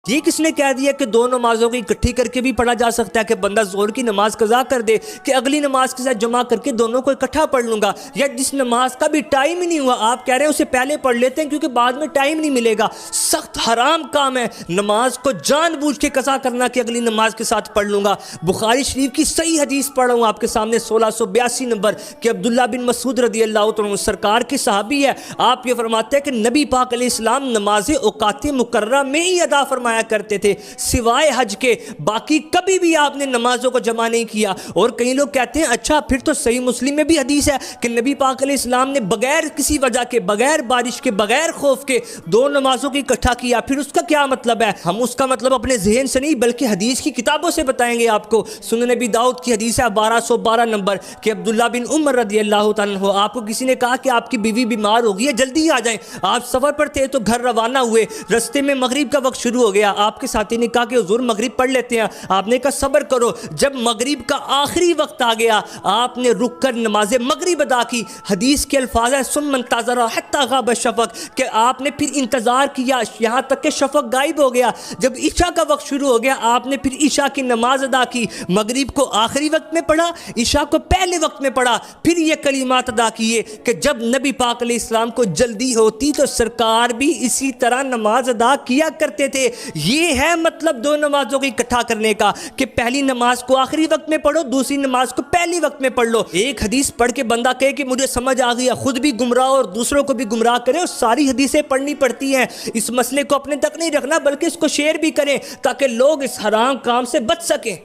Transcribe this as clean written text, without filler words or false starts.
یہ کس نے کہہ دیا کہ دو نمازوں کو اکٹھی کر کے بھی پڑھا جا سکتا ہے کہ بندہ ظہر کی نماز قضا کر دے کہ اگلی نماز کے ساتھ جمع کر کے دونوں کو اکٹھا پڑھ لوں گا، یا جس نماز کا بھی ٹائم ہی نہیں ہوا آپ کہہ رہے ہیں اسے پہلے پڑھ لیتے ہیں کیونکہ بعد میں ٹائم نہیں ملے گا؟ سخت حرام کام ہے نماز کو جان بوجھ کے قضا کرنا کہ اگلی نماز کے ساتھ پڑھ لوں گا۔ بخاری شریف کی صحیح حدیث پڑھ رہا ہوں آپ کے سامنے 1682 نمبر کہ عبداللہ بن مسعود رضی اللہ عنہ سرکار کی صحابی ہے، آپ یہ فرماتے ہیں کہ نبی پاک علیہ السلام نماز اوقات مقررہ میں ہی ادا فرمایا کرتے تھے سوائے حج کے، باقی کبھی بھی آپ نے نمازوں کو جمع نہیں کیا۔ اور کئی لوگ کہتے ہیں اچھا پھر تو صحیح مسلم میں بھی حدیث ہے کہ نبی پاک علیہ السلام نے بغیر کسی وجہ کے، بغیر بارش کے، بغیر خوف کے دو نمازوں کو اکٹھا کیا، پھر اس کا کیا مطلب ہے؟ ہم اس کا مطلب اپنے ذہن سے نہیں بلکہ حدیث کی کتابوں سے بتائیں گے آپ کو۔ سنن نبی داؤد کی حدیث ہے 1212 نمبر کہ عبداللہ بن عمر رضی اللہ تعالیٰ عنہ، آپ کو کسی نے کہا کہ آپ کی بیوی بیمار ہو گئی ہے جلدی آ جائیں، آپ سفر پر تھے تو گھر روانہ ہوئے، رستے میں مغرب کا وقت شروع ہو گیا، آپ کے ساتھی نے کہا کہ حضور مغرب پڑھ لیتے ہیں، آپ نے کہا صبر کرو، جب مغرب کا آخری وقت آ گیا آپ نے رک کر نماز مغرب ادا کی۔ حدیث کے الفاظ ہے ثم انتظر حتی غاب الشفق کہ آپ نے پھر انتظار کیا یہاں تک کہ شفق غائب ہو گیا، جب عشاء کا وقت شروع ہو گیا آپ نے پھر عشاء کی نماز ادا کی، مغرب کو آخری وقت میں پڑھا، عشاء کو پہلے وقت میں پڑھا، پھر یہ کلمات ادا کیے کہ جب نبی پاک علیہ السلام کو جلدی ہوتی تو سرکار بھی اسی طرح نماز ادا کیا کرتے تھے۔ یہ ہے مطلب دو نمازوں کو اکٹھا کرنے کا کہ پہلی نماز کو آخری وقت میں پڑھو، دوسری نماز کو پہلی وقت میں پڑھ لو۔ ایک حدیث پڑھ کے بندہ کہے کہ مجھے سمجھ آ گیا، خود بھی گمراہ اور دوسروں کو بھی گمراہ کرے، اور ساری حدیثیں پڑھنی پڑتی ہیں۔ اس مسئلے کو اپنے تک نہیں رکھنا بلکہ اس کو شیئر بھی کریں تاکہ لوگ اس حرام کام سے بچ سکیں۔